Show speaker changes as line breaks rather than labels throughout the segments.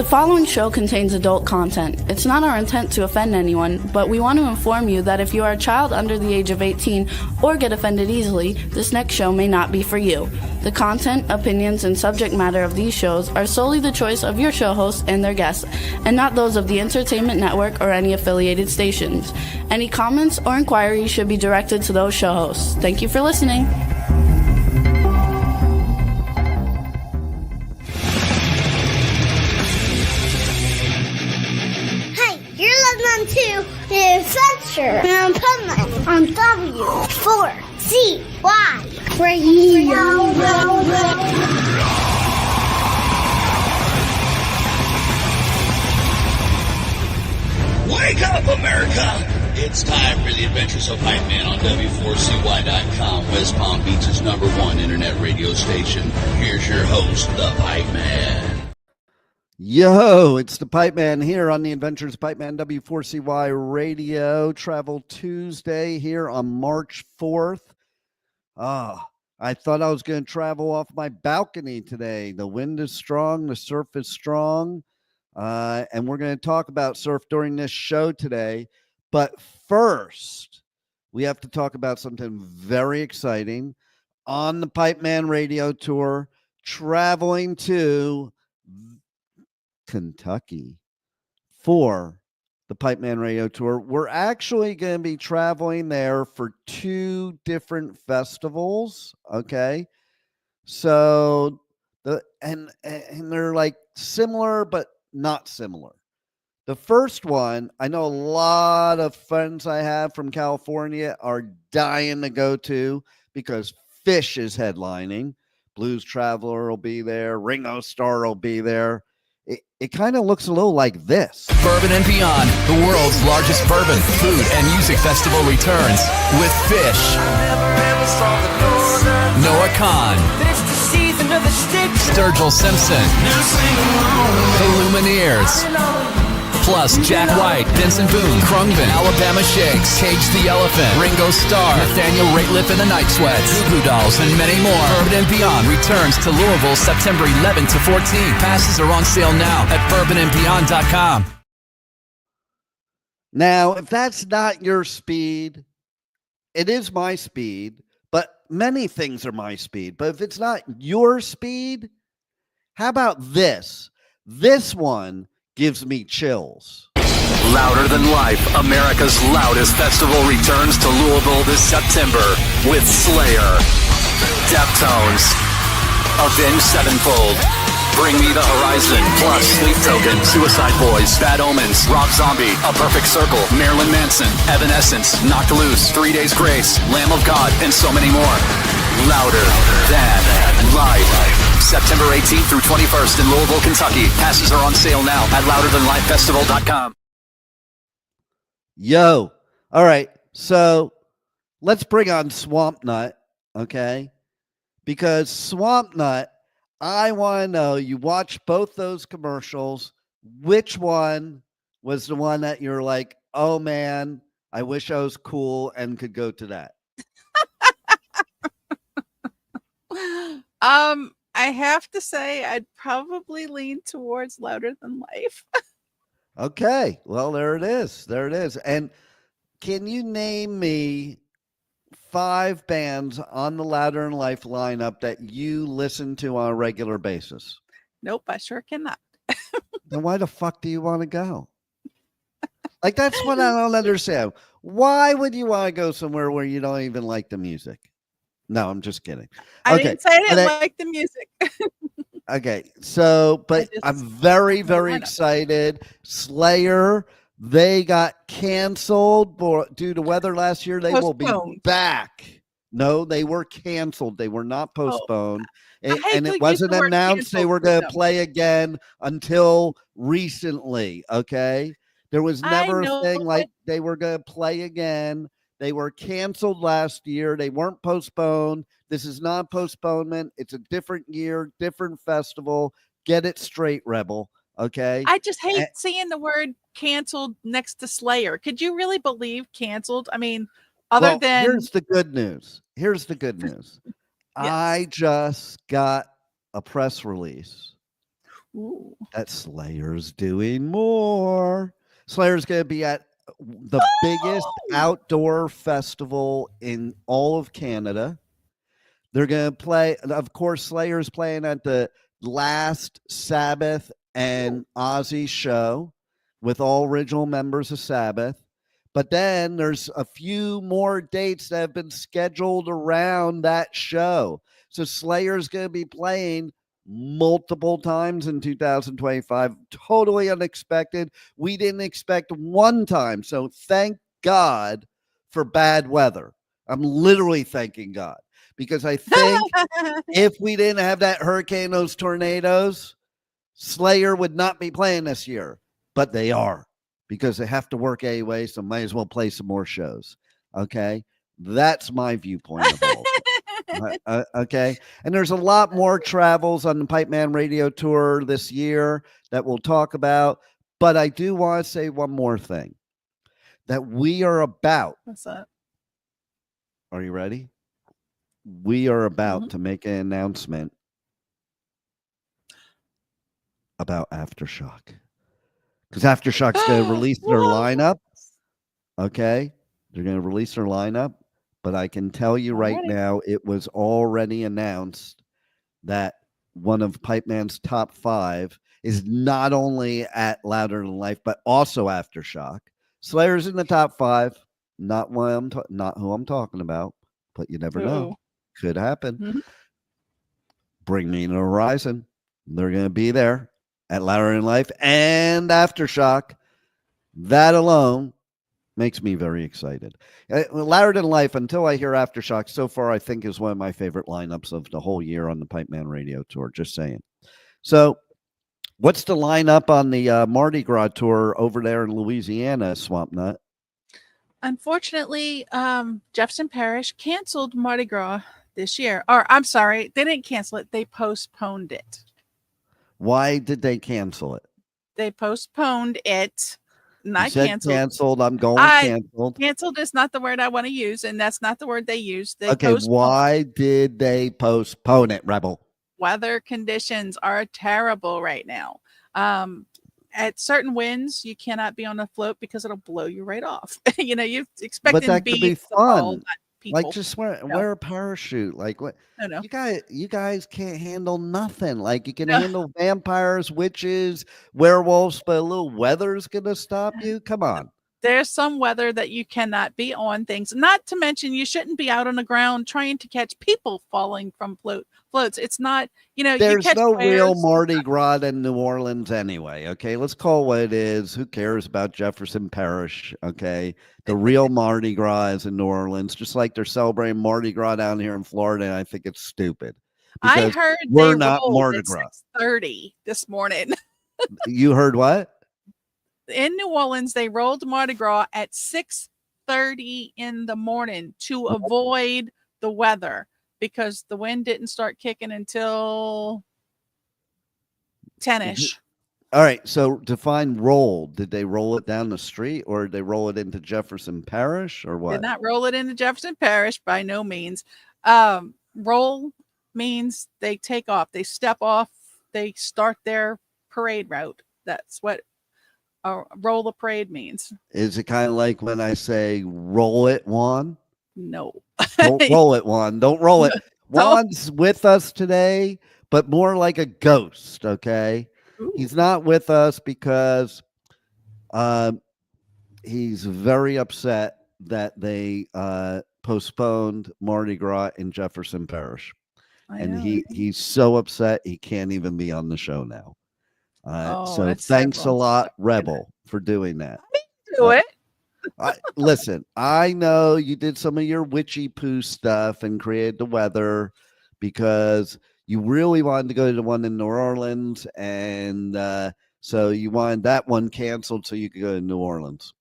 following show contains adult content. It's not our intent to offend anyone, but we want to inform you that if you are a child under the age of 18 or get offended easily, this next show may not be for you. The content, opinions, and subject matter of these shows are solely the choice of your show hosts and their guests, and not those of the Entertainment Network or any affiliated stations. Any comments or inquiries should be directed to those show hosts. Thank you for listening.
To the adventure in Pipeman on W4CY Radio.
Wake up, America! It's time for the adventures of Pipeman on W4CY.com, West Palm Beach's #1 internet radio station. Here's your host, the Pipeman.
Yo, it's the Pipeman here on the Adventures of Pipeman W4CY Radio. Travel Tuesday here on March 4th. I thought I was going to travel off my balcony today. The wind is strong. The surf is strong. And we're going to talk about surf during this show today. But first, we have to talk about something very exciting on the Pipeman Radio Tour, traveling to Kentucky for the Pipeman Radio Tour. We're actually going to be traveling there for 2 different festivals. Okay. So and they're like similar, but not similar. The first one, I know a lot of friends I have from California are dying to go to because Fish is headlining. Blues Traveler will be there. Ringo Starr will be there. It kind of looks a little like this.
Bourbon and Beyond, the world's largest bourbon, food, and music festival returns with Fish, Noah Kahn, Sturgill Simpson, the Lumineers, plus Jack White, Vincent Boone, Krungman, Alabama Shakes, Cage the Elephant, Ringo Starr, Nathaniel Rateliff and the Night Sweats, Goo Goo Dolls, and many more. Bourbon and Beyond returns to Louisville September 11 to 14. Passes are on sale now at bourbonandbeyond.com.
Now, if that's not your speed, it is my speed, but many things are my speed. But if it's not your speed, how about this? This one gives me chills.
Louder Than Life, America's loudest festival, returns to Louisville this September with Slayer, Deftones, Avenged Sevenfold, Bring Me the Horizon, plus Sleep Token, Suicide Boys, Bad Omens, Rob Zombie, A Perfect Circle, Marilyn Manson, Evanescence, Knocked Loose, 3 Days Grace, Lamb of God, and so many more. Louder Than Life. September 18th through 21st in Louisville, Kentucky. Passes are on sale now at louderthanlifefestival.com.
Yo. All right. So let's bring on Swamp Nut. Okay. Because Swamp Nut, I want to know, you watch both those commercials. Which one was the one that you're like, oh man, I wish I was cool and could go to that?
I have to say I'd probably lean towards Louder Than Life.
Okay. Well, there it is. There it is. And can you name me 5 bands on the Louder Than Life lineup that you listen to on a regular basis?
Nope, I sure cannot.
Then why the fuck do you want to go? Like, that's what I don't understand. Why would you want to go somewhere where you don't even like the music? No, I'm just kidding.
I didn't say I didn't like the music.
Okay, so, but I'm very, very excited. Slayer, they got canceled due to weather last year. They will be back. No, they were canceled. They were not postponed. And it wasn't announced they were going to play again until recently, okay? There was never a thing like they were going to play again. They were canceled last year. They weren't postponed. This is not a postponement. It's a different year, different festival. Get it straight, Rebel. Okay.
I just hate seeing the word canceled next to Slayer. Could you really believe canceled? I mean, than
here's the good news. Here's the good news. Yes. I just got a press release
Ooh.
that Slayer's doing more. Slayer's going to be at the biggest outdoor festival in all of Canada. They're going to play, of course, Slayer's playing at the last Sabbath and Ozzy show with all original members of Sabbath. But then there's a few more dates that have been scheduled around that show. So Slayer's going to be playing multiple times in 2025. Totally unexpected. We didn't expect one time. So thank God for bad weather. I'm literally thanking God, because I think if we didn't have that hurricane, those tornadoes, Slayer would not be playing this year. But they are, because they have to work anyway, so might as well play some more shows. Okay? That's my viewpoint of all. Okay? And there's a lot more travels on the Pipeman Radio Tour this year that we'll talk about. But I do want to say one more thing that we are about.
What's that?
Are you ready? We are about to make an announcement about Aftershock. Because Aftershock's going to release their lineup. Okay? They're going to release their lineup. But I can tell you right now, it was already announced that one of Pipeman's top 5 is not only at Louder Than Life, but also Aftershock. Slayer's in the top 5. Not who I'm talking about, but you never know. Could happen. Bring Me to the Horizon. They're going to be there at Louder Than Life and Aftershock. That alone makes me very excited. Louder Than Life, until I hear Aftershock, so far I think is one of my favorite lineups of the whole year on the Pipeman Radio Tour. Just saying. So, what's the lineup on the Mardi Gras tour over there in Louisiana, Swamp Nut?
Unfortunately, Jefferson Parish canceled Mardi Gras this year. Or I'm sorry, they didn't cancel it. They postponed it.
Why did they cancel it?
They postponed it. Not canceled.
Canceled. I'm going canceled.
Canceled is not the word I want to use, and that's not the word they used. They
okay, why did they postpone it, Rebel?
Weather conditions are terrible right now. At certain winds, you cannot be on a float because it'll blow you right off. You expect
but that could be fun.
People.
Like just wear a parachute. Like what?
No.
You guys can't handle nothing. Like you can handle vampires, witches, werewolves, but a little weather's gonna stop you. Come on.
There's some weather that you cannot be on things. Not to mention, you shouldn't be out on the ground trying to catch people falling from floats. It's not,
There's no real Mardi Gras in New Orleans anyway. Okay, let's call it what it is. Who cares about Jefferson Parish? Okay, the real Mardi Gras is in New Orleans, just like they're celebrating Mardi Gras down here in Florida. And I think it's stupid.
I heard
we're not Mardi Gras.
6:30 this morning.
You heard what?
In New Orleans, they rolled Mardi Gras at 6:30 in the morning to avoid the weather, because the wind didn't start kicking until 10-ish.
All right. So define roll. Did they roll it down the street, or did they roll it into Jefferson Parish, or what?
Did not roll it into Jefferson Parish, by no means. Roll means they take off. They step off. They start their parade route. That's what roll the parade means.
Is it kind of like when I say roll it, Juan?
No.
Don't roll it, Juan. Don't roll it. Juan's with us today, but more like a ghost, okay? Ooh. He's not with us because he's very upset that they postponed Mardi Gras in Jefferson Parish. And he's so upset he can't even be on the show now. So thanks a lot, Rebel, for doing that.
Do it.
Listen, I know you did some of your witchy poo stuff and created the weather because you really wanted to go to the one in New Orleans, and so you wanted that one canceled so you could go to New Orleans.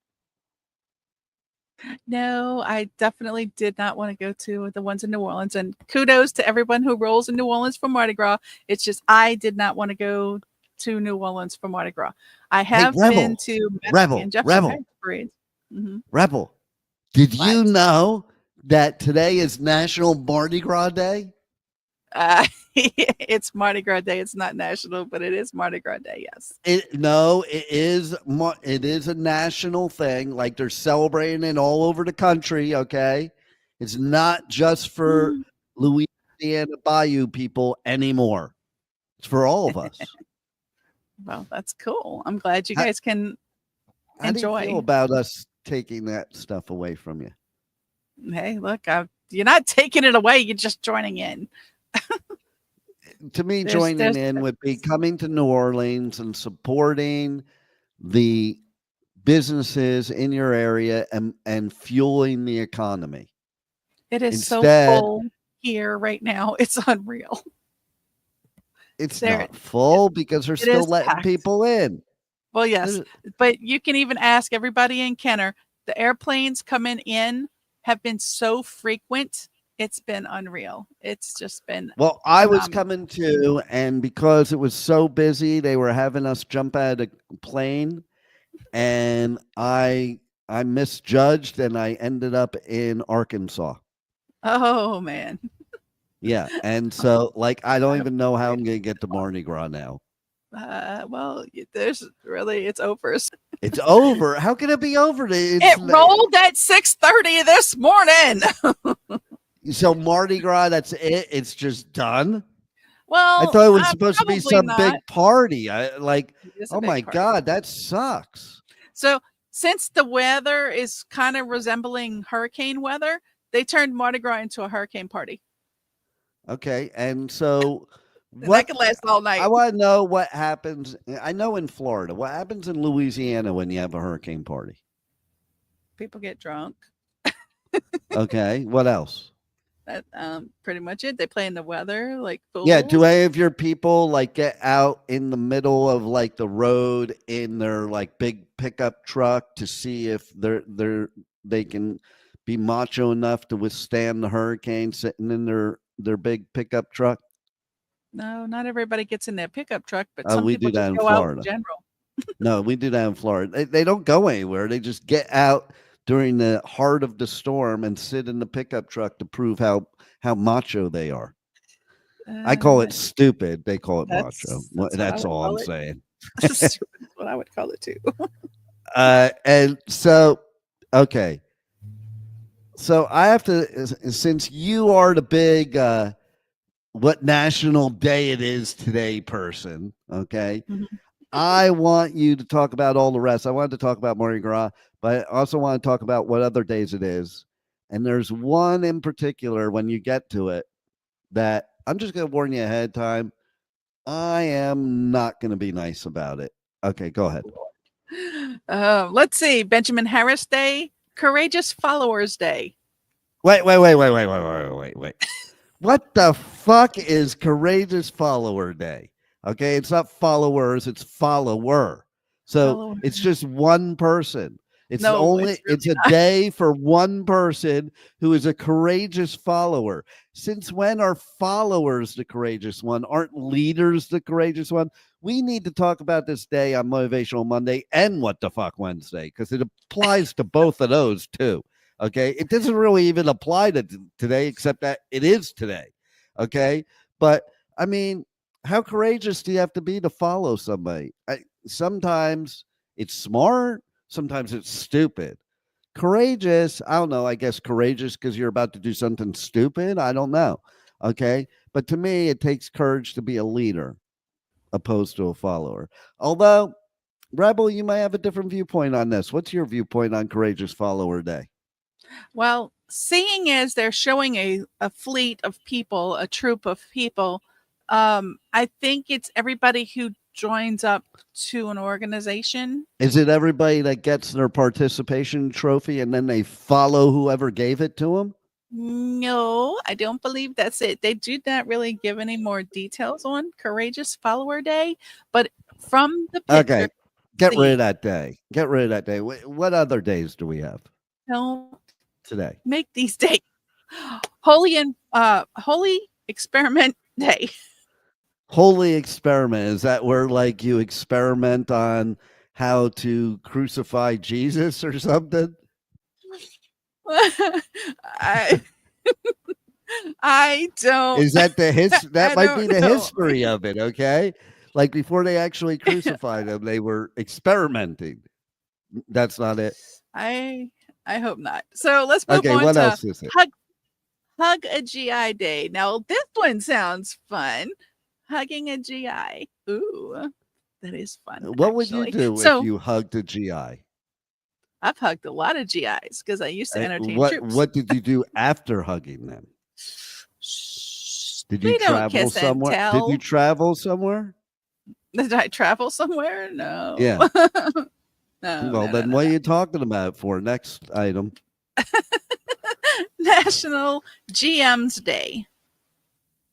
No, I definitely did not want to go to the ones in New Orleans, and kudos to everyone who rolls in New Orleans for Mardi Gras. It's just I did not want to go to New Orleans for Mardi Gras. I have been to
Rebel. Rebel, did you know that today is National Mardi Gras Day?
It's Mardi Gras Day. It's not national, but it is Mardi Gras Day. Yes.
It is a national thing. Like they're celebrating it all over the country. Okay, it's not just for Louisiana Bayou people anymore. It's for all of us.
Well, that's cool. I'm glad you guys can
How
enjoy.
do you feel about us taking that stuff away from you?
Hey, look, you're not taking it away. You're just joining in.
To me, joining in would be coming to New Orleans and supporting the businesses in your area and fueling the economy.
It is so full here right now. It's unreal.
It's not full because they're still letting
packed.
people in.
Well, yes, but you can even ask everybody in Kenner. The airplanes coming in have been so frequent. It's been unreal. It's just been
I was coming too, and because it was so busy, they were having us jump out of a plane, and I misjudged, and I ended up in Arkansas.
Oh man.
Yeah, and so I don't even know how I'm gonna get to Mardi Gras now.
Well, it's over.
It's over. How can it be over?
It rolled at 6:30 this morning.
So Mardi Gras, that's it. It's just done.
Well,
I thought it was supposed to be some big party. Oh my God, that sucks.
So since the weather is kind of resembling hurricane weather, they turned Mardi Gras into a hurricane party.
Okay, and so
that could last all night.
I want to know what happens. I know in Florida, what happens in Louisiana when you have a hurricane party?
People get drunk.
Okay, what else?
That pretty much it. They play in the weather like fools.
Yeah, do any of your people get out in the middle of the road in their big pickup truck to see if they can be macho enough to withstand the hurricane sitting in their big pickup truck?
No, not everybody gets in their pickup truck, but some
we
people
do that
just
in
go
Florida.
out in general.
No, we do that in Florida. They don't go anywhere. They just get out during the heart of the storm and sit in the pickup truck to prove how macho they are. I call it stupid. They call it macho. That's all I'm saying.
That's what I would call it too.
And so, okay. So I have to, since you are the big what national day it is today person, okay? Mm-hmm. I want you to talk about all the rest. I wanted to talk about Mardi Gras, but I also want to talk about what other days it is. And there's one in particular when you get to it that I'm just going to warn you ahead of time. I am not going to be nice about it. Okay, go ahead.
Let's see. Benjamin Harris Day, Courageous Followers Day.
Wait. What the fuck is Courageous Follower Day? Okay, it's not followers, it's follower. So it's just one person. It's a day for one person who is a courageous follower. Since when are followers the courageous one? Aren't leaders the courageous one? We need to talk about this day on Motivational Monday and What the Fuck Wednesday, because it applies to both of those too. Okay, it doesn't really even apply to today, except that it is today. Okay, but I mean, how courageous do you have to be to follow somebody? Sometimes it's smart, sometimes it's stupid. Courageous, I don't know. I guess courageous because you're about to do something stupid. I don't know. Okay, but to me, it takes courage to be a leader opposed to a follower. Although, Rebel, you might have a different viewpoint on this. What's your viewpoint on Courageous Follower Day?
Well, seeing as they're showing a fleet of people, a troop of people, I think it's everybody who joins up to an organization.
Is it everybody that gets their participation trophy and then they follow whoever gave it to them?
No, I don't believe that's it. They do not really give any more details on Courageous Follower Day, but from the picture,
okay, get rid of that day. Get rid of that day. What other days do we have?
Don't
today
make these days. Holy Experiment Day.
Holy Experiment, is that where you experiment on how to crucify Jesus or something?
I I don't.
Is that the that
I
might be
don't
the
know.
history of it, okay? Like before they actually crucified him, they were experimenting. That's not it.
I hope not. So let's move
Okay,
on
what
to
else is it?
hug a GI day. Now this one sounds fun. Hugging a GI. Ooh, that is fun.
What would you do if
So
you hugged a GI?
I've hugged a lot of GIs because I used to entertain
What
troops.
What did you do after hugging them? Did you
We don't
travel
kiss and
somewhere? Did
tell.
you travel somewhere?
Did I travel somewhere? No.
Yeah.
No,
Well,
no,
then
no,
what are you talking about for? Next item.
National GM's Day.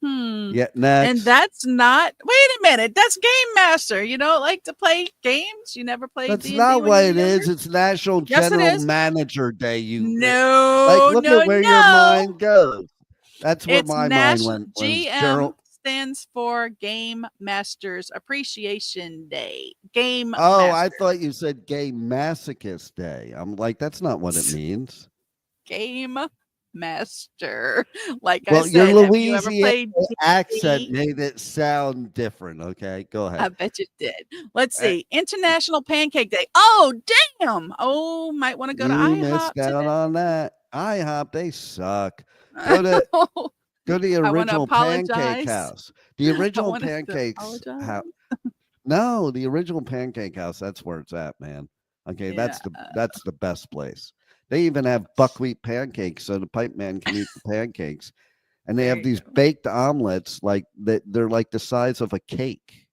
Yeah,
And
next.
that's not. Wait a minute. That's Game Master. You don't like to play games? You never played
That's
D&D
not
when
what
you
it
were younger?
is. It's National
Yes, it
General
is.
Manager Day. You
No,
look
no,
at where your
no.
mind goes. That's where
It's
my mind
National
went. Was
GM
General.
stands for Game Masters Appreciation Day. Game
Oh,
Master.
I thought you said Gay Masochist Day. I'm like, that's not what it means.
Game Master. Like
Well,
I
your
said, have you ever
Louisiana
played
accent
D&D?
made it sound different. Okay, go
I
ahead.
bet you did. Let's
Uh,
see. International Pancake Day. Oh, damn. Oh, might want to go to
You missed
IHOP
out
today.
on that. IHOP, they suck. Go to the
I want to
original Pancake
apologize.
House. The
I
original
want to
Pancakes
apologize.
house. No, the original Pancake House. That's where it's at, man. Okay,
Yeah.
that's the best place. They even have buckwheat pancakes, so the pipe man can eat the pancakes. And they
There
have
you
these
go.
baked omelets, like that. They're like the size of a cake,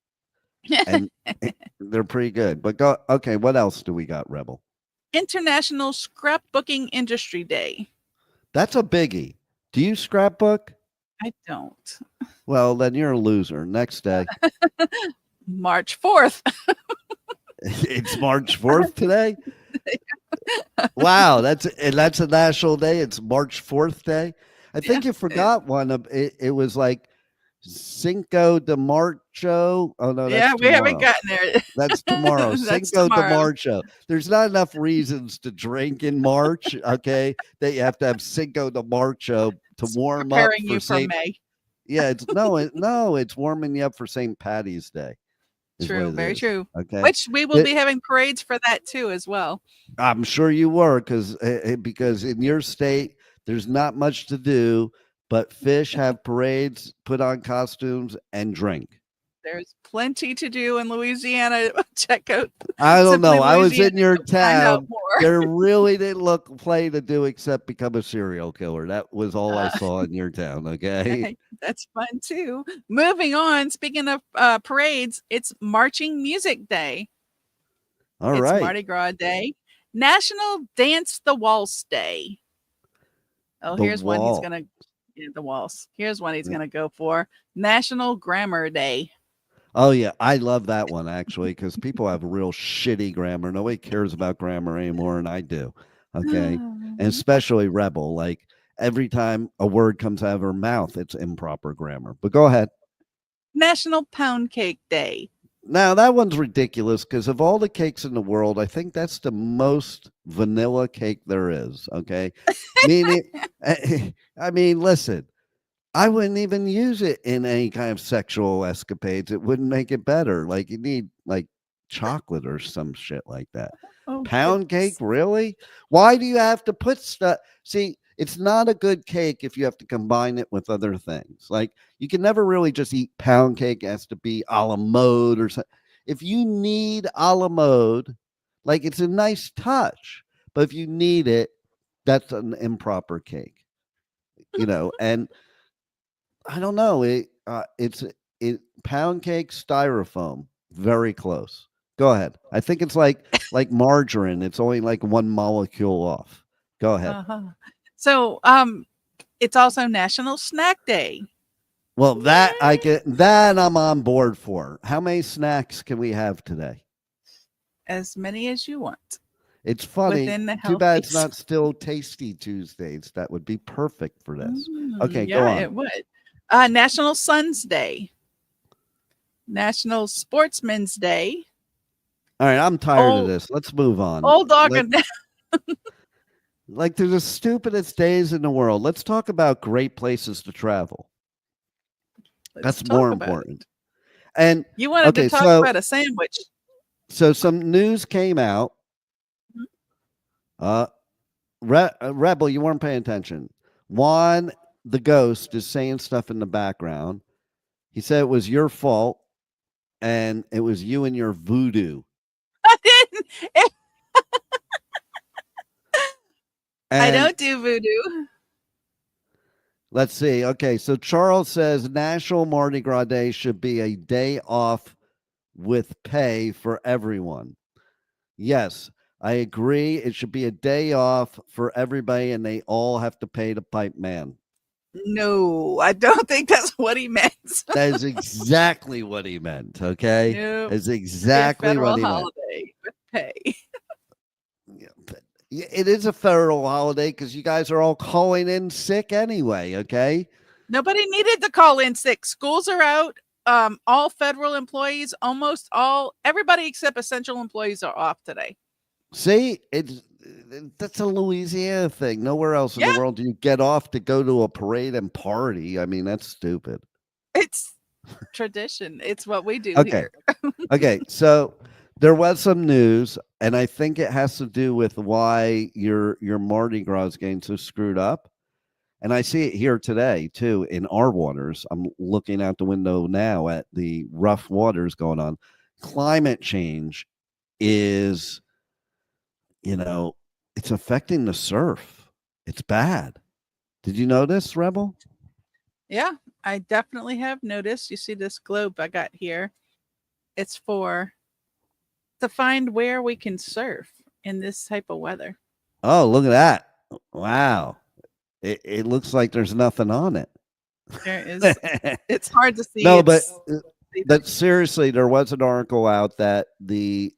and they're pretty good. But go. Okay, what else do we got, Rebel?
International Scrapbooking Industry Day.
That's a biggie. Do you scrapbook?
I don't.
Well, then you're a loser. Next day.
March 4th.
It's March 4th today. Wow, that's a national day. It's March 4th day. I think you forgot one of it. It was like Cinco de Marcho. Oh no, that's
Yeah, we haven't
tomorrow.
gotten there.
That's tomorrow.
That's
Cinco de
tomorrow.
Marcho. There's not enough reasons to drink in March. Okay, that you have to have Cinco de Marcho to warm up
Preparing
for
you for
Saint.
May.
Yeah, it's it's warming you up for St. Patty's Day. is what
True,
it
very
is,
true.
Okay,
Which we will be having parades for that too, as well.
I'm sure you were because in your state there's not much to do but fish, have parades, put on costumes, and drink.
There's plenty to do in Louisiana. Check out.
I don't
Simply
know. I was
Louisiana
in your
to find out
town.
more.
There really didn't play to do except become a serial killer. That was all I saw in your town. Okay.
That's fun too. Moving on. Speaking of parades, it's Marching Music Day.
All
It's
right.
Mardi Gras Day. National Dance the Waltz Day. Oh,
The
here's one he's
wall.
gonna the waltz. Here's one he's gonna go for. National Grammar Day.
Oh yeah, I love that one actually because people have real shitty grammar. Nobody cares about grammar anymore, and I do. Okay, and especially Rebel. Like every time a word comes out of her mouth, it's improper grammar. But go ahead.
National Pound Cake Day.
Now that one's ridiculous because of all the cakes in the world, I think that's the most vanilla cake there is. Okay, meaning, I mean, listen. I wouldn't even use it in any kind of sexual escapades. It wouldn't make it better. Like you need like chocolate or some shit like that.
Oh,
Pound cake, really? Why do you have to put stuff? See, it's not a good cake if you have to combine it with other things. Like you can never really just eat pound cake. It has to be a la mode or something. If you need a la mode, like it's a nice touch, but if you need it, that's an improper cake. And I don't know. It's pound cake styrofoam. Very close. Go ahead. I think it's like margarine. It's only like one molecule off. Go ahead.
So, it's also National Snack Day.
Well, that I'm on board for. How many snacks can we have today?
As many as you want.
It's funny.
Within the
Too bad it's
healthy-
not still Tasty Tuesdays. That would be perfect for this. Okay,
yeah,
go on.
it would. National Sons Day. National Sportsman's Day.
All right, I'm tired of this. Let's move on.
Old dog and
Like they're the stupidest days in the world. Let's talk about great places to travel. That's more important. And
you wanted to talk about a sandwich.
So some news came out. Rebel, you weren't paying attention. Juan, the ghost, is saying stuff in the background. He said it was your fault, and it was you and your voodoo.
I didn't. I don't do voodoo.
Let's see. Okay, so Charles says National Mardi Gras Day should be a day off with pay for everyone. Yes, I agree. It should be a day off for everybody, and they all have to pay the pipe man.
No, I don't think that's what he meant.
That is exactly what he meant. Okay, that's exactly what he meant.
Holiday with pay.
It is a federal holiday because you guys are all calling in sick anyway. Okay.
Nobody needed to call in sick. Schools are out. All federal employees, almost all, everybody except essential employees are off today.
See, that's a Louisiana thing. Nowhere else in the world do you get off to go to a parade and party. I mean, that's stupid.
It's tradition. It's what we do here.
Okay, so there was some news, and I think it has to do with why your Mardi Gras is getting so screwed up. And I see it here today, too, in our waters. I'm looking out the window now at the rough waters going on. Climate change is, it's affecting the surf. It's bad. Did you notice, Rebel?
Yeah, I definitely have noticed. You see this globe I got here? It's to find where we can surf in this type of weather.
Oh, look at that. Wow. It looks like there's nothing on it.
There is. It's hard to see.
No, but seriously, there was an article out that the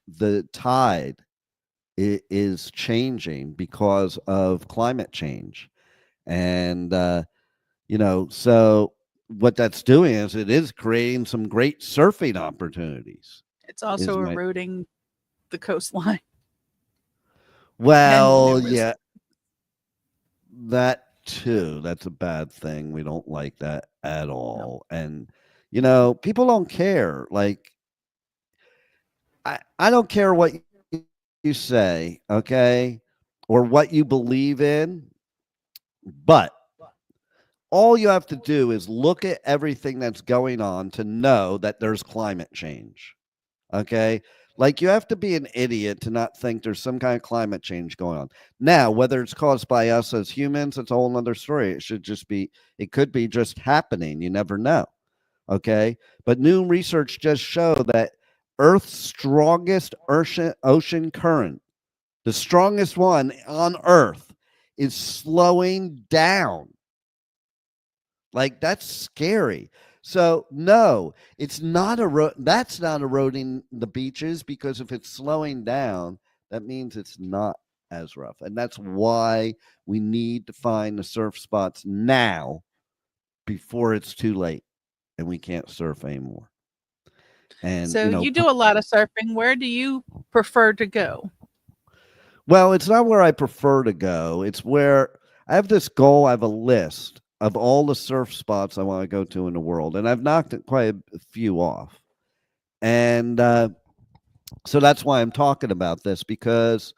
tide is changing because of climate change. And, so what that's doing is it is creating some great surfing opportunities.
It's also eroding the coastline.
Well, yeah, that too. That's a bad thing. We don't like that at all. No. And, people don't care. Like, I don't care what you say, okay, or what you believe in, but all you have to do is look at everything that's going on to know that there's climate change, okay? Like, you have to be an idiot to not think there's some kind of climate change going on. Now, whether it's caused by us as humans, it's a whole other story. It could be just happening. You never know, okay? But new research just showed that Earth's strongest ocean current, the strongest one on Earth, is slowing down. Like, that's scary. So no, it's not that's not eroding the beaches, because if it's slowing down, that means it's not as rough. And that's why we need to find the surf spots now before it's too late and we can't surf anymore. And
so you do a lot of surfing. Where do you prefer to go?
Well, it's not where I prefer to go. It's where I have this goal. I have a list of all the surf spots I want to go to in the world. And I've knocked quite a few off. And so that's why I'm talking about this, because,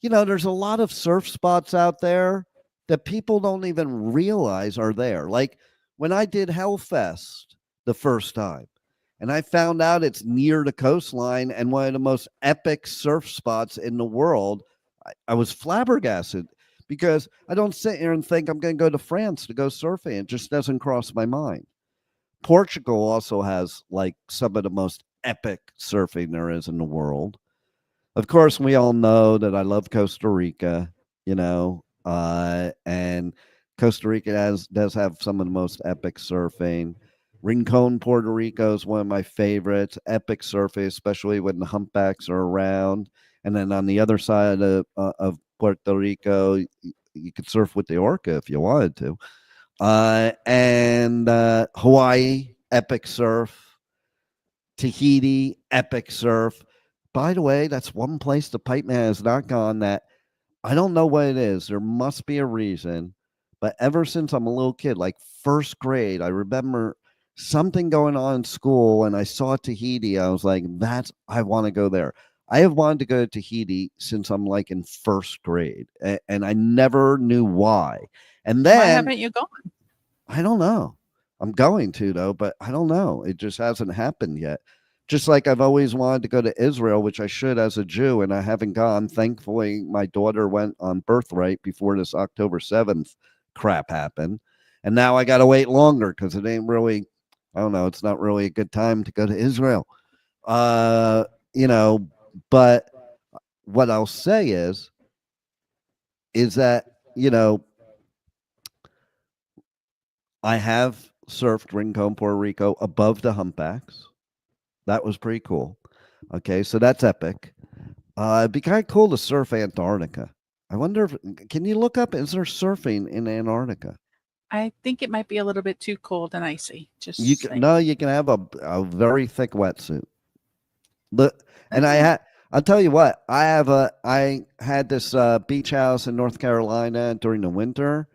there's a lot of surf spots out there that people don't even realize are there. Like when I did Hellfest the first time, and I found out it's near the coastline and one of the most epic surf spots in the world, I was flabbergasted. Because I don't sit here and think I'm going to go to France to go surfing. It just doesn't cross my mind. Portugal also has like some of the most epic surfing there is in the world. Of course, we all know that I love Costa Rica, and Costa Rica does have some of the most epic surfing. Rincon, Puerto Rico is one of my favorites. Epic surfing, especially when the humpbacks are around. And then on the other side of Puerto Rico, you could surf with the orca if you wanted to. And Hawaii, epic surf. Tahiti, epic surf. By the way, that's one place the Pipeman has not gone that I don't know what it is. There must be a reason. But ever since I'm a little kid, like first grade, I remember something going on in school and I saw Tahiti. I was like, I want to go there. I have wanted to go to Tahiti since I'm like in first grade. And I never knew why. And then
why haven't you gone?
I don't know. I'm going to, though, but I don't know. It just hasn't happened yet. Just like I've always wanted to go to Israel, which I should as a Jew, and I haven't gone. Thankfully, my daughter went on birthright before this October 7th crap happened. And now I got to wait longer because it ain't really, I don't know, it's not really a good time to go to Israel. You know, but what I'll say is that, you know, I have surfed Rincon, Puerto Rico above the humpbacks. That was pretty cool. Okay, so that's epic. It'd be kind of cool to surf Antarctica. I wonder can you look up, is there surfing in Antarctica?
I think it might be a little bit too cold and icy.
You can have a very thick wetsuit. And I'll tell you what, I had this beach house in North Carolina during the winter,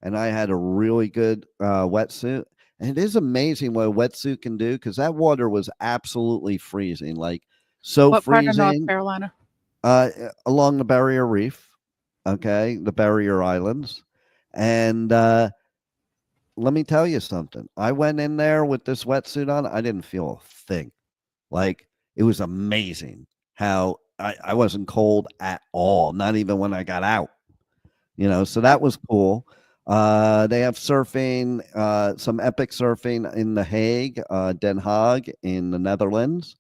and I had a really good wetsuit. And it is amazing what a wetsuit can do because that water was absolutely freezing, like so
what
freezing.
What part of North Carolina?
Along the Barrier Reef, okay, the Barrier Islands. And let me tell you something. I went in there with this wetsuit on. I didn't feel a thing. Like, it was amazing how I wasn't cold at all, not even when I got out. You know, so that was cool. They have surfing, some epic surfing in The Hague, Den Haag in the Netherlands.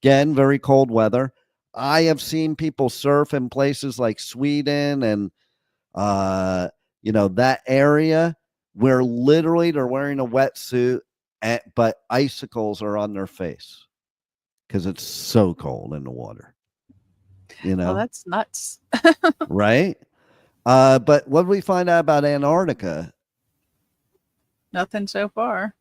Again, very cold weather. I have seen people surf in places like Sweden and, you know, that area where literally they're wearing a wetsuit, but icicles are on their face because it's so cold in the water. You know,
well, that's nuts.
right? But what did we find out about Antarctica?
Nothing so far.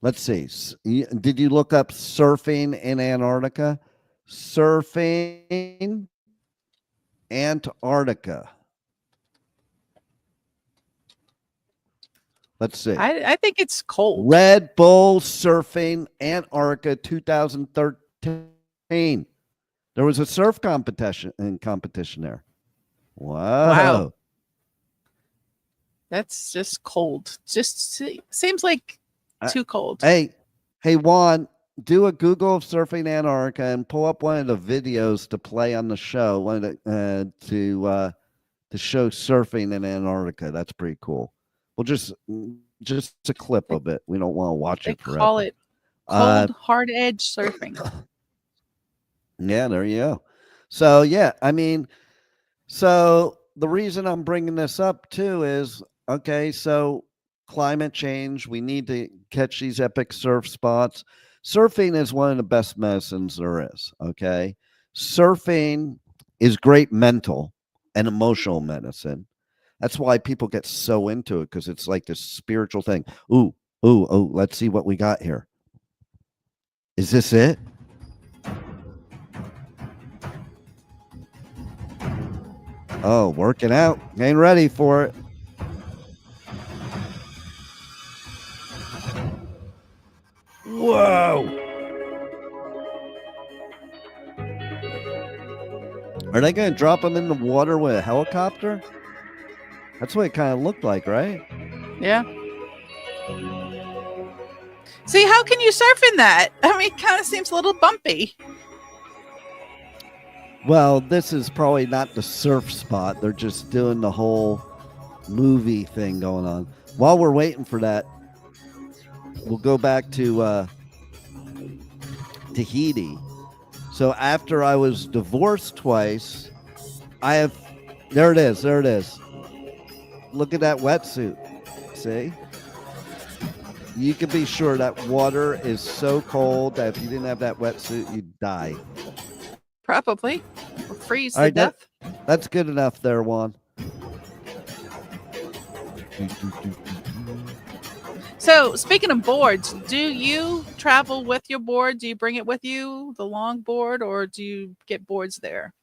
Let's see. Did you look up surfing in Antarctica? Surfing Antarctica. Let's see.
I think it's cold.
Red Bull Surfing Antarctica 2013. There was a surf competition there. Wow.
That's just cold. Just seems like too cold.
Hey, Juan, do a Google of surfing Antarctica and pull up one of the videos to play on the show. To show surfing in Antarctica. That's pretty cool. Well, just a clip of it. We don't want to watch it forever.
They call it cold hard edge surfing.
Yeah, there you go. So yeah, I mean. So the reason I'm bringing this up too is, okay, so climate change, we need to catch these epic surf spots. Surfing is one of the best medicines there is, okay? Surfing is great mental and emotional medicine. That's why people get so into it, because it's like this spiritual thing. Ooh, let's see what we got here. Is this it? Oh, working out. Ain't ready for it. Whoa. Are they going to drop them in the water with a helicopter? That's what it kind of looked like, right?
Yeah. See, how can you surf in that? I mean, it kind of seems a little bumpy.
Well, this is probably not the surf spot. They're just doing the whole movie thing going on. While we're waiting for that, we'll go back to Tahiti. So after I was divorced twice, there it is. Look at that wetsuit. See? You can be sure that water is so cold that if you didn't have that wetsuit, you'd die.
Probably. Or freeze
to
death.
That's good enough there, Juan.
So, speaking of boards, do you travel with your board? Do you bring it with you, the long board, or do you get boards there?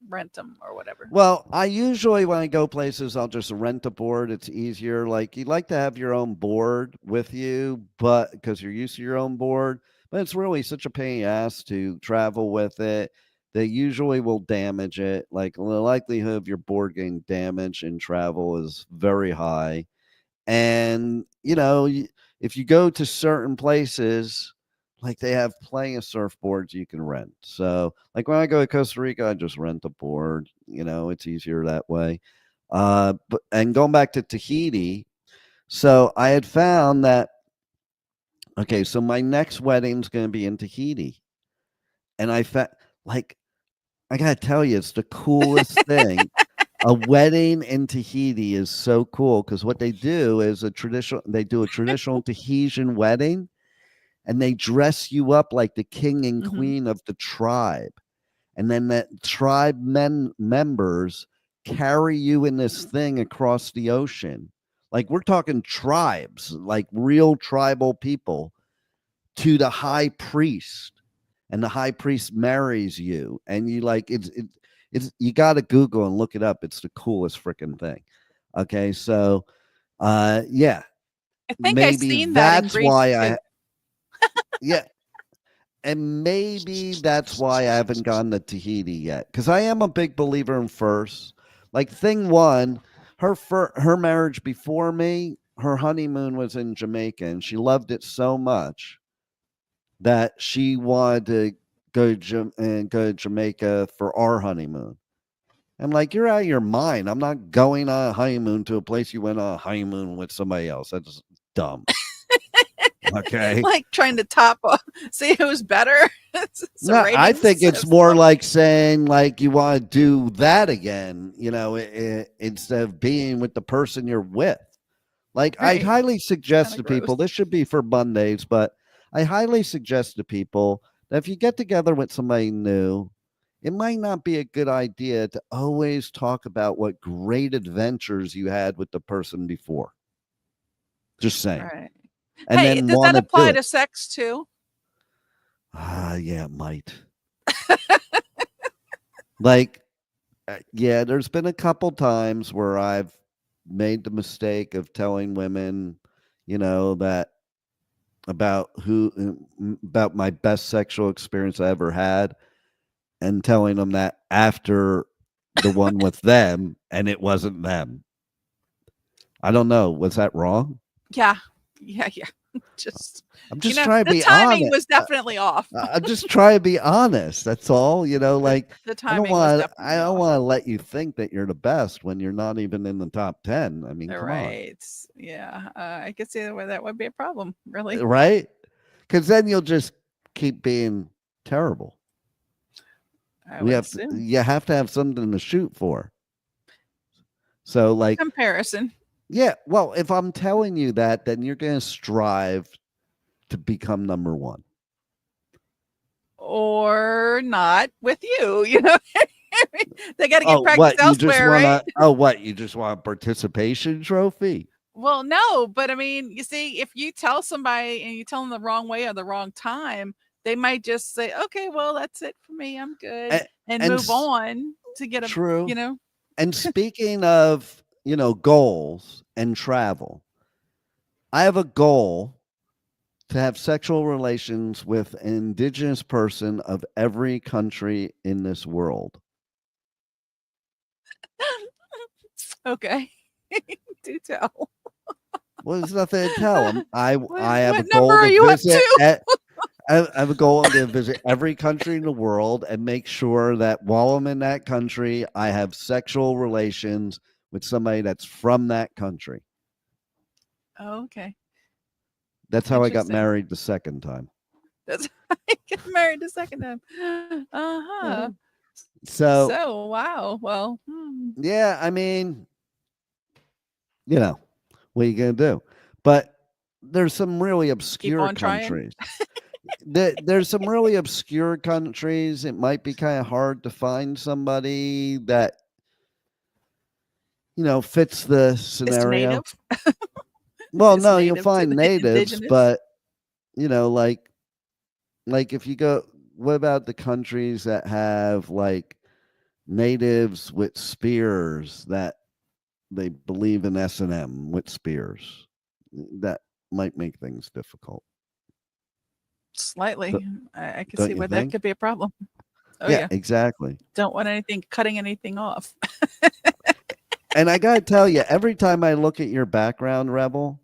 rent them or whatever.
Well, I usually, when I go places, I'll just rent a board. It's easier. Like, you like to have your own board with you, but because you're used to your own board, but it's really such a pain in the ass to travel with it. They usually will damage it. Like, the likelihood of your board getting damaged in travel is very high. And, if you go to certain places, like, they have plenty of surfboards you can rent. So, like, when I go to Costa Rica, I just rent a board. It's easier that way. And going back to Tahiti, so I had found that, okay, so my next wedding's going to be in Tahiti. And I found, like, I got to tell you, it's the coolest thing. A wedding in Tahiti is so cool because what they do is they do a traditional Tahitian wedding. And they dress you up like the king and queen of the tribe. And then that tribe members carry you in this thing across the ocean. Like, we're talking tribes, like real tribal people, to the high priest. And the high priest marries you. And you you got to Google and look it up. It's the coolest freaking thing. Okay. So, yeah.
I think I've seen that in Greece too.
Yeah. And maybe that's why I haven't gone to Tahiti yet. Because I am a big believer in firsts. Like, thing one, her marriage before me, her honeymoon was in Jamaica. And she loved it so much that she wanted to go to Jamaica for our honeymoon. I'm like, you're out of your mind. I'm not going on a honeymoon to a place you went on a honeymoon with somebody else. That's dumb. Okay.
Like trying to see who's better.
No, I think it's more like saying, like, you want to do that again, instead of being with the person you're with. Like, right. I highly suggest to people, this should be for Mondays, but I highly suggest to people that if you get together with somebody new, it might not be a good idea to always talk about what great adventures you had with the person before. Just saying.
Right.
And
hey, does that apply to sex too?
Yeah, it might. Like, yeah, there's been a couple times where I've made the mistake of telling women, that about my best sexual experience I ever had, and telling them that after the one with them, and it wasn't them. I don't know. Was that wrong?
Yeah. I'm just trying to be honest. The timing was definitely off.
I'm just trying to be honest. That's all. Like,
the timing
I don't want to let you think that you're the best when you're not even in the top 10. I mean, come on.
Yeah. I could see where that would be a problem. Really.
Right? Because then you'll just keep being terrible. You have to have something to shoot for. So, like,
comparison.
Yeah, well, if I'm telling you that, then you're going to strive to become number one.
Or not with you, They got to get practice
what,
elsewhere, right?
What, you just want a participation trophy?
Well, no, but I mean, you see, if you tell somebody and you tell them the wrong way or the wrong time, they might just say, okay, well, that's it for me. I'm good. And move on to get a,
true. And speaking of, goals and travel, I have a goal to have sexual relations with an indigenous person of every country in this world.
Okay. Do tell.
Well, there's nothing to tell them. I have a goal
to visit.
I have a goal to visit every country in the world and make sure that while I'm in that country, I have sexual relations with somebody that's from that country.
Oh, okay.
That's how I got married the second time.
That's how I got married the second time. Uh-huh.
So
wow. Well,
yeah, I mean, what are you going to do? But there's some really obscure countries. There's some really obscure countries. It might be kind of hard to find somebody that, fits the scenario. Well, no, you'll find natives, but, like if you go, what about the countries that have like natives with spears that they believe in S&M with spears. That might make things difficult.
Slightly. I can
Don't
see
you
where that
think?
could be a problem. Oh,
Yeah,
yeah.
exactly.
Don't want anything cutting anything off.
And I gotta tell you, every time I look at your background, Rebel,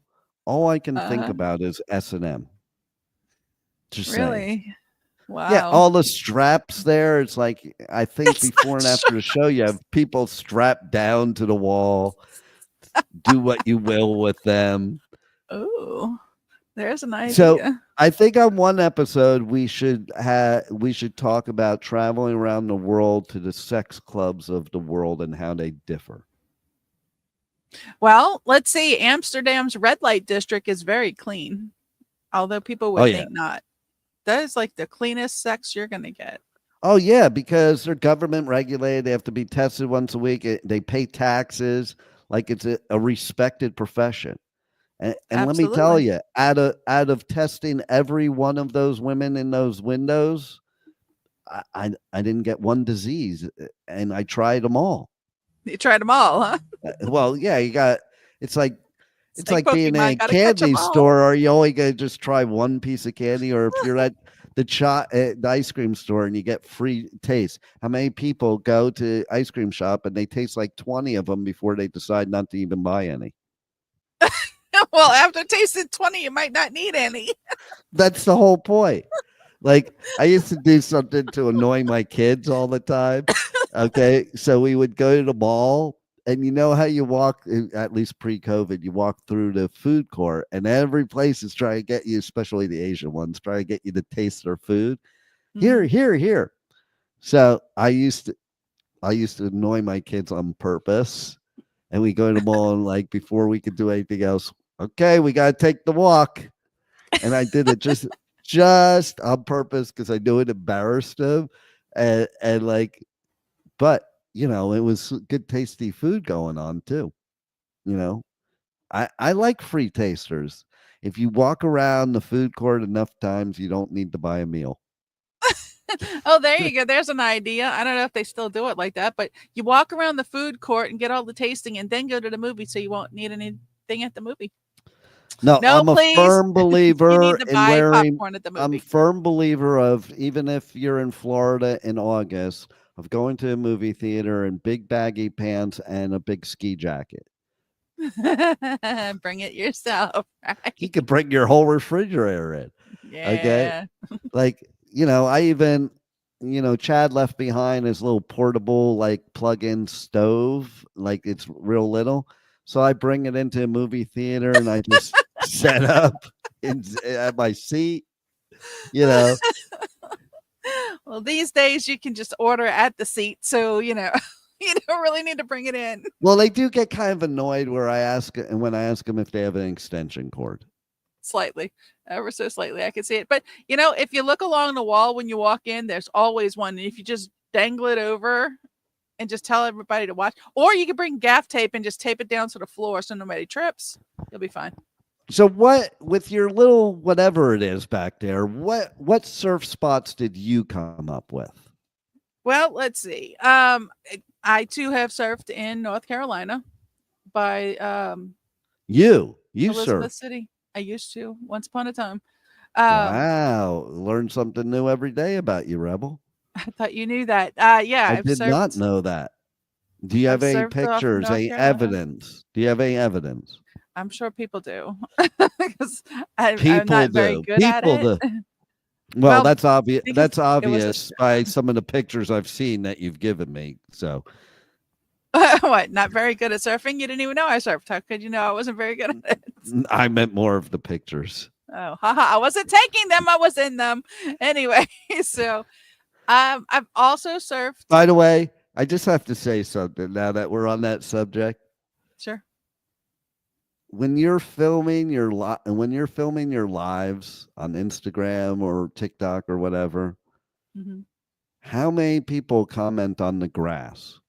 all I can think about is S&M. Just saying.
Really?
Yeah,
Wow.
all the straps there. It's like I think
That's
before
not
and after the show, you have people strapped down to the wall. Do what you will with them.
Oh, there's an
So
idea.
I think on one episode we should talk about traveling around the world to the sex clubs of the world and how they differ.
Well, let's see. Amsterdam's red light district is very clean, although people would think not. That is like the cleanest sex you're going to get.
Oh, yeah, because they're government regulated. They have to be tested once a week. They pay taxes like it's a respected profession. And let me tell you, out of testing every one of those women in those windows, I didn't get one disease, and I tried them all.
You tried them all, huh?
Well, yeah, it's like being in a
Pokemon, gotta catch 'em
candy
all.
store. Are you only gonna just try one piece of candy, or if you're at the ice cream store and you get free taste? How many people go to ice cream shop and they taste like 20 of them before they decide not to even buy any?
Well, after tasting 20, you might not need any.
That's the whole point. Like, I used to do something to annoy my kids all the time. Okay, so we would go to the mall, and you know how you walk, at least pre-COVID, you walk through the food court, and every place is trying to get you, especially the Asian ones, trying to get you to taste their food. Here, here, here. So I used to annoy my kids on purpose, and we go to the mall, and like before we could do anything else, okay, we got to take the walk. And I did it just on purpose because I knew it embarrassed them. And like, but you know, it was good, tasty food going on too. You know, I like free tasters. If you walk around the food court enough times, you don't need to buy a meal.
Oh, there you go. There's an idea. I don't know if they still do it like that, but you walk around the food court and get all the tasting and then go to the movie so you won't need anything at the movie.
No, I'm
please.
a firm believer
You need to
in
buy
wearing.
popcorn at the movie.
I'm a firm believer of, even if you're in Florida in August, of going to a movie theater in big baggy pants and a big ski jacket.
Bring it yourself. Right?
You could bring your whole refrigerator in.
Yeah.
Okay. Like, you know, I even, you know, Chad left behind his little portable, like plug-in stove, like it's real little. So I bring it into a movie theater and I just set up at my seat, you know.
Well, these days you can just order at the seat. So, you know, you don't really need to bring it in.
Well, they do get kind of annoyed when I ask them if they have an extension cord.
Slightly, ever so slightly. I can see it. But, you know, if you look along the wall when you walk in, there's always one. And if you just dangle it over and just tell everybody to watch, or you can bring gaff tape and just tape it down to the floor so nobody trips, you'll be fine. So
what, with your little whatever it is back there, what surf spots did you come up with?
Well, let's see. I too have surfed in North Carolina by
you
Elizabeth
surf
City. I used to once upon a time.
Wow, learn something new every day about you, Rebel.
I thought you knew that. Yeah,
I did not know that. Do you have any pictures, any evidence? Do you have any evidence?
I'm sure people do. Because I'm not very good at it.
Well, that's obvious. That's obvious by some of the pictures I've seen that you've given me. So,
what? Not very good at surfing? You didn't even know I surfed. How could you know I wasn't very good at it?
I meant more of the pictures.
Oh, haha! I wasn't taking them. I was in them anyway. So, I've also surfed.
By the way, I just have to say something now that we're on that subject.
Sure.
When you're filming your lives on Instagram or TikTok or whatever, how many people comment on the grass?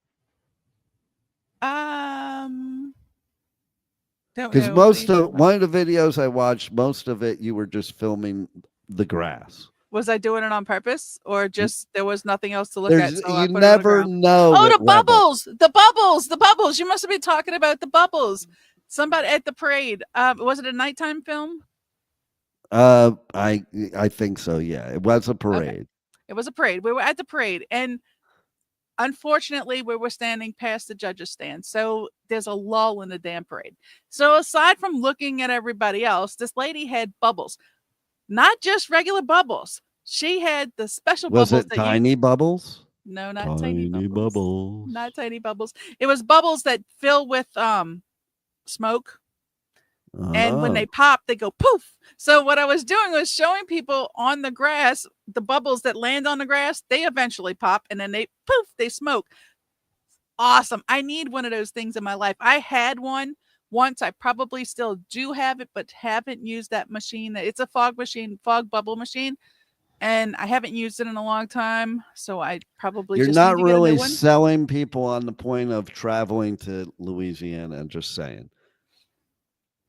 Because one of the videos I watched, most of it you were just filming the grass.
Was I doing it on purpose, or just there was nothing else to look at? So
you never know.
Oh, the bubbles! The bubbles! The bubbles! You must have been talking about the bubbles. Somebody at the parade. Was it a nighttime film?
I think so. Yeah, it was a parade.
Okay. It was a parade. We were at the parade, and unfortunately, we were standing past the judges' stand, so there's a lull in the damn parade. So aside from looking at everybody else, this lady had bubbles, not just regular bubbles. She had the special
was
bubbles.
Was it tiny bubbles?
No, not tiny bubbles. Not tiny bubbles. It was bubbles that fill with smoke. And when they pop, they go poof. So what I was doing was showing people on the grass, the bubbles that land on the grass, they eventually pop, and then they poof, they smoke. Awesome. I need one of those things in my life. I had one once. I probably still do have it, but haven't used that machine. It's a fog bubble machine. And I haven't used it in a long time, so I probably
You're
just
not
need to get
really
a new one.
selling people on the point of traveling to Louisiana. I'm just saying.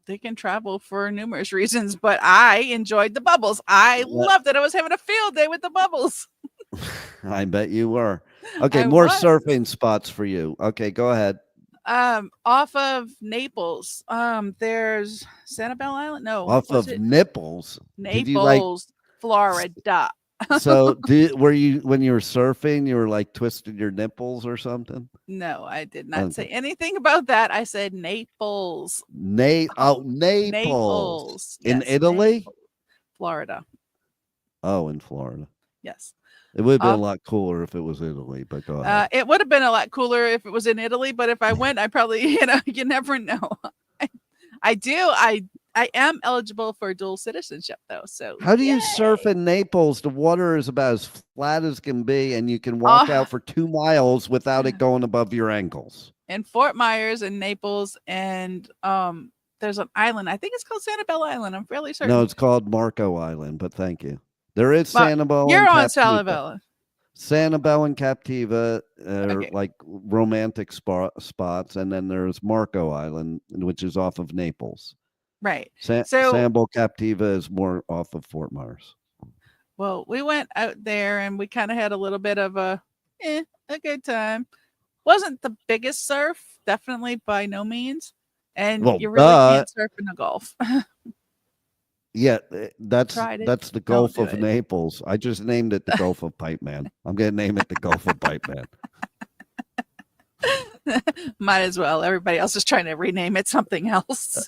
They can travel for numerous reasons, but I enjoyed the bubbles. I loved it. I was having a field day with the bubbles.
I bet you were. Okay, more surfing spots for you. Okay, go ahead.
Off of Naples. There's Sanibel Island. No,
off of Naples.
Naples, Florida.
So were you, when you were surfing, you were like twisted your nipples or something?
No, I did not say anything about that. I said Naples.
Naples. In Italy?
Naples. Florida.
Oh, in Florida.
Yes.
It would have been a lot cooler if it was Italy, but go ahead.
It would have been a lot cooler if it was in Italy, but if I went, I probably, you never know. I am eligible for dual citizenship, though. So
how do you surf in Naples? The water is about as flat as can be, and you can walk out for 2 miles without it going above your ankles.
In Fort Myers and Naples, and there's an island. I think it's called Sanibel Island. I'm fairly certain.
No, it's called Marco Island, but thank you. There is Sanibel.
You're on Sanibel.
Sanibel and Captiva are like romantic spots, and then there's Marco Island, which is off of Naples.
Right.
Sanibel Captiva is more off of Fort Myers.
Well, we went out there and we kind of had a little bit of a good time. Wasn't the biggest surf, definitely by no means. And you really can't surf in the Gulf.
Yeah, that's the Gulf of Naples. I just named it the Gulf of Pipeman. I'm gonna name it the Gulf of Pipeman.
Might as well. Everybody else is trying to rename it something else.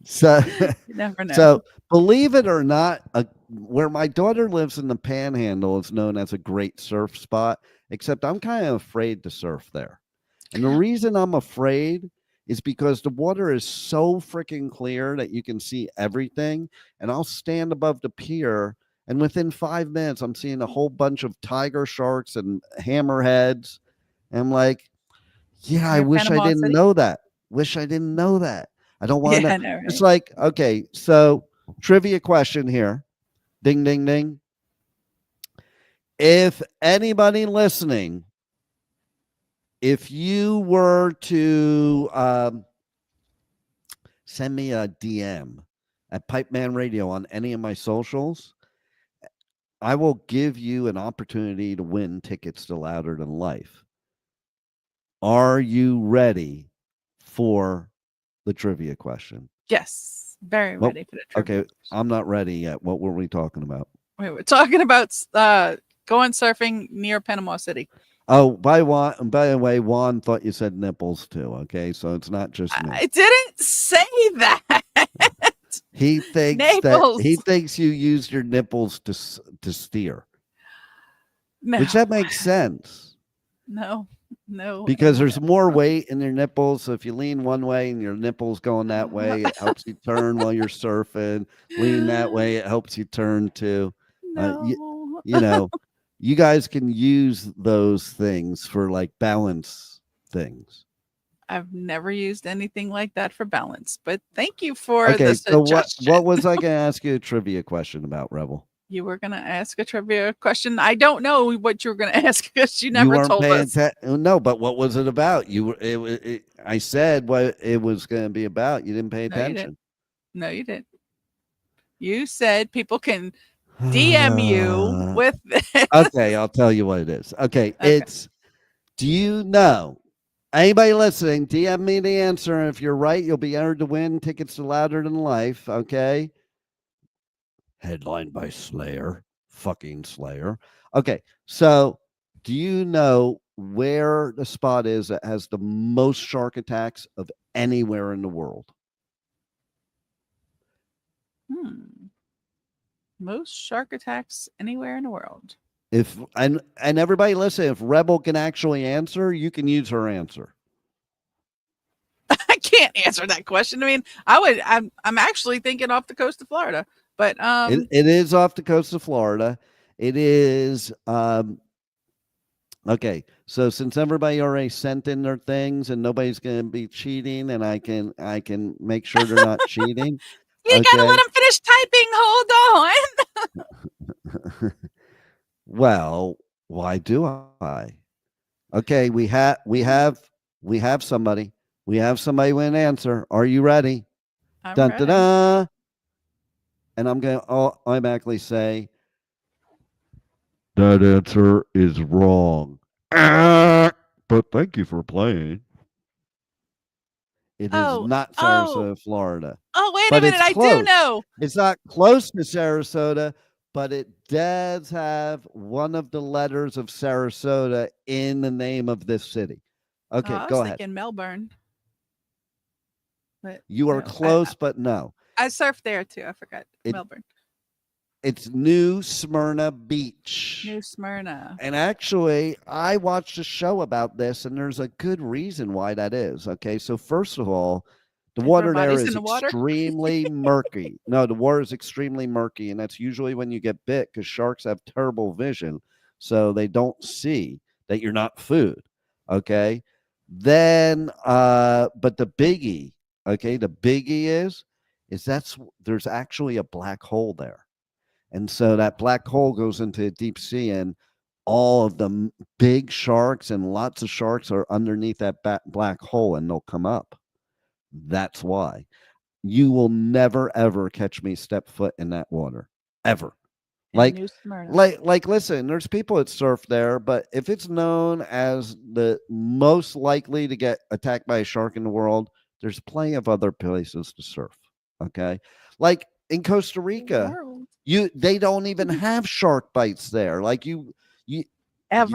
So
you never know.
So believe it or not, where my daughter lives in the Panhandle is known as a great surf spot, except I'm kind of afraid to surf there. And the reason I'm afraid is because the water is so freaking clear that you can see everything. And I'll stand above the pier, and within 5 minutes, I'm seeing a whole bunch of tiger sharks and hammerheads. And I'm like, yeah, I wish I didn't know that. I don't want to. Right? It's like, okay, so trivia question here. Ding, ding, ding. If anybody listening, if you were to send me a DM at Pipeman Radio on any of my socials, I will give you an opportunity to win tickets to Louder Than Life. Are you ready for the trivia question?
Yes, very ready for the trivia.
Okay, I'm not ready yet. What were we talking about?
We were talking about going surfing near Panama City.
Oh, by the way, Juan thought you said nipples too. Okay, so it's not just me.
I didn't say that.
He thinks you used your nipples to steer.
No.
Which that makes sense.
No.
Because there's more weight in your nipples. So if you lean one way and your nipples going that way, it helps you turn while you're surfing. Lean that way, it helps you turn too.
No.
You know, you guys can use those things for like balance things.
I've never used anything like that for balance, but thank you for the suggestion.
So what was I going to ask you a trivia question about, Rebel?
You were going to ask a trivia question. I don't know what you were going to ask because you never told us.
No, but what was it about? I said what it was going to be about. You didn't pay attention.
No, you didn't. You said people can DM you with this.
Okay, I'll tell you what it is. Okay, it's, do you know, anybody listening, DM me the answer. And if you're right, you'll be entered to win tickets to Louder Than Life. Okay. Headlined by Slayer. Fucking Slayer. Okay, so do you know where the spot is that has the most shark attacks of anywhere in the world?
Most shark attacks anywhere in the world.
If and everybody listen, if Rebel can actually answer, you can use her answer.
I can't answer that question. I mean, I'm actually thinking off the coast of Florida, but
it is off the coast of Florida. It is okay. So since everybody already sent in their things and nobody's going to be cheating, and I can make sure they're not cheating.
You gotta let them finish typing. Hold
on. Well, why do I? Okay, we have somebody. We have somebody with an answer. Are you ready?
I'm
dun,
ready.
Dun, dun. And I'm going to automatically say that answer is wrong. But thank you for playing. It is not Sarasota, Florida.
Oh, wait a minute. I do know.
It's not close to Sarasota, but it does have one of the letters of Sarasota in the name of this city. Okay, go ahead.
I was thinking Melbourne.
But you are close, but no.
I surfed there too. I forgot Melbourne.
It's New Smyrna Beach.
New Smyrna.
And actually, I watched a show about this, and there's a good reason why that is. Okay, so first of all, the water there is extremely murky. No, the water is extremely murky, and that's usually when you get bit because sharks have terrible vision, so they don't see that you're not food. Okay, then, but the biggie, is there's actually a black hole there. And so that black hole goes into the deep sea, and all of the big sharks and lots of sharks are underneath that black hole, and they'll come up. That's why you will never, ever catch me step foot in that water, ever. Like, listen, there's people that surf there, but if it's known as the most likely to get attacked by a shark in the world, there's plenty of other places to surf. Okay. Like in Costa Rica, they don't even have shark bites there. Like you have,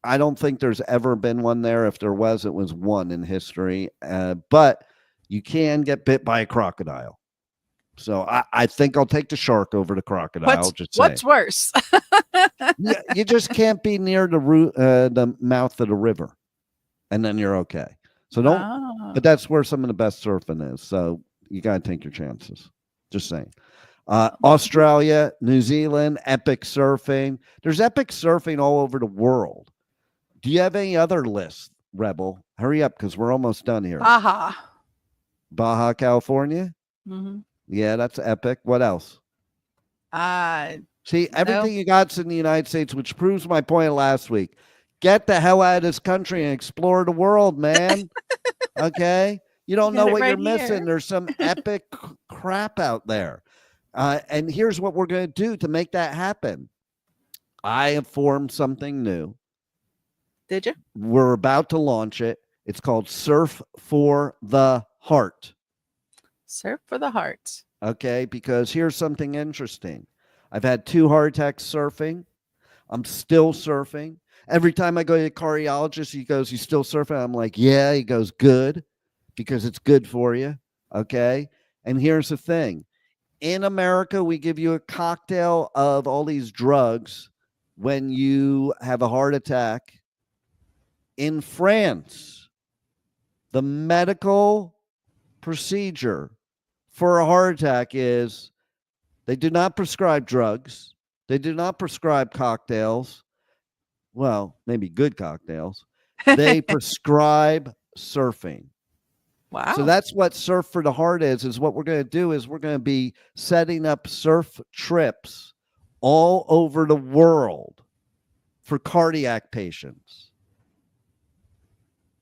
I don't think there's ever been one there. If there was, it was one in history. But you can get bit by a crocodile. So I think I'll take the shark over the crocodile.
What's worse?
You just can't be near the mouth of the river, and then you're okay. So don't. But that's where some of the best surfing is. So you got to take your chances. Just saying. Australia, New Zealand, epic surfing. There's epic surfing all over the world. Do you have any other lists, Rebel? Hurry up, because we're almost done here. Baja, California.
Mm-hmm.
Yeah, that's epic. What else? See, everything you got's in the United States, which proves my point last week. Get the hell out of this country and explore the world, man. Okay? You don't know what you're missing. There's some epic crap out there. And here's what we're going to do to make that happen. I have formed something new.
Did you?
We're about to launch it. It's called Surf for the Heart.
Surf for the Heart.
Okay, because here's something interesting. I've had 2 heart attacks surfing. I'm still surfing. Every time I go to a cardiologist, he goes, "You still surfing?" I'm like, "Yeah." He goes, "Good, because it's good for you." Okay. And here's the thing. In America, we give you a cocktail of all these drugs when you have a heart attack. In France, the medical procedure for a heart attack is they do not prescribe drugs. They do not prescribe cocktails. Well, maybe good cocktails. They prescribe surfing.
Wow.
So that's what Surf for the Heart is what we're going to do is we're going to be setting up surf trips all over the world for cardiac patients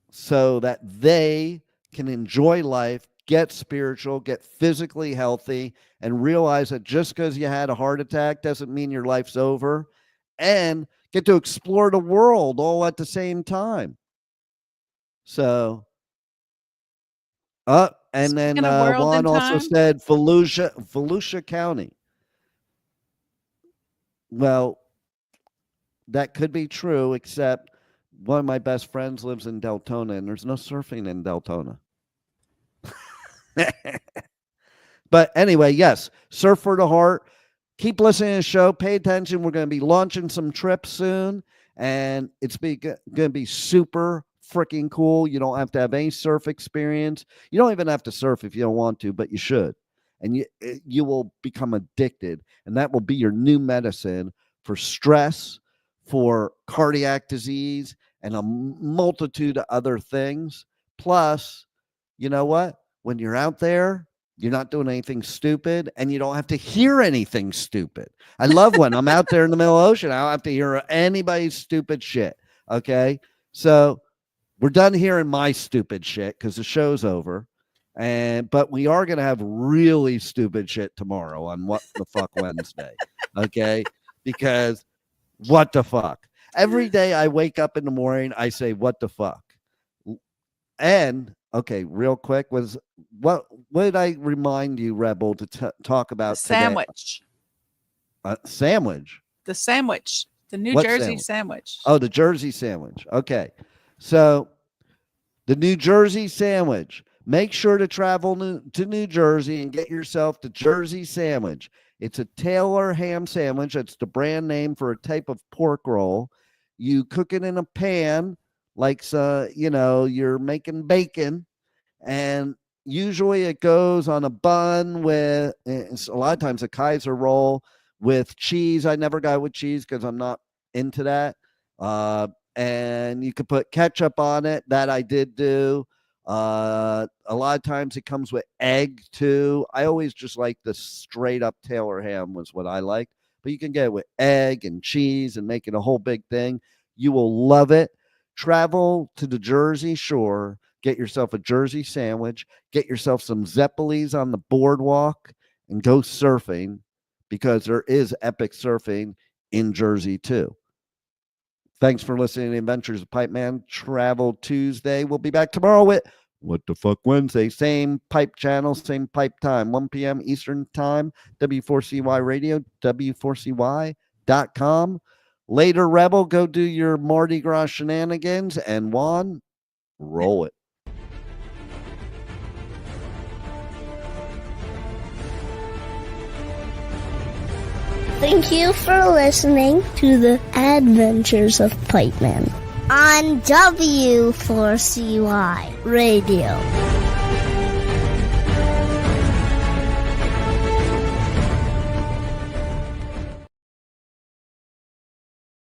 so that they can enjoy life, get spiritual, get physically healthy, and realize that just because you had a heart attack doesn't mean your life's over, and get to explore the world all at the same time. So, and then Juan also said Volusia County. Well, that could be true, except one of my best friends lives in Deltona, and there's no surfing in Deltona. But anyway, yes, Surf for the Heart. Keep listening to the show. Pay attention. We're going to be launching some trips soon, and it's going to be super freaking cool. You don't have to have any surf experience. You don't even have to surf if you don't want to, but you should. And you will become addicted, and that will be your new medicine for stress, for cardiac disease, and a multitude of other things. Plus, you know what? When you're out there, you're not doing anything stupid, and you don't have to hear anything stupid. I love when I'm out there in the middle of the ocean. I don't have to hear anybody's stupid shit. Okay? So we're done hearing my stupid shit because the show's over. But we are going to have really stupid shit tomorrow on What the Fuck Wednesday. Okay? Because what the fuck? Every day I wake up in the morning, I say, what the fuck? And okay, real quick, what did I remind you, Rebel, to talk about today?
Sandwich.
Sandwich?
The sandwich. The New Jersey sandwich.
Oh, the Jersey sandwich. Okay. So the New Jersey sandwich. Make sure to travel to New Jersey and get yourself the Jersey sandwich. It's a Taylor ham sandwich. That's the brand name for a type of pork roll. You cook it in a pan like, you're making bacon. And usually it goes on a bun with, a lot of times, a Kaiser roll with cheese. I never got it with cheese because I'm not into that. And you could put ketchup on it. That I did do. A lot of times it comes with egg too. I always just like the straight up Taylor ham was what I liked, but you can get it with egg and cheese and make it a whole big thing. You will love it. Travel to the Jersey Shore, get yourself a Jersey sandwich, get yourself some Zeppelis on the boardwalk, and go surfing, because there is epic surfing in Jersey too. Thanks for listening to the Adventures of Pipeman Travel Tuesday. We'll be back tomorrow with What the Fuck Wednesday. Same pipe channel, same pipe time, 1 p.m. Eastern Time, W4CY Radio, W4CY.com. Later, Rebel, go do your Mardi Gras shenanigans, and Juan, roll it.
Thank you for listening to the Adventures of Pipeman on W4CY Radio.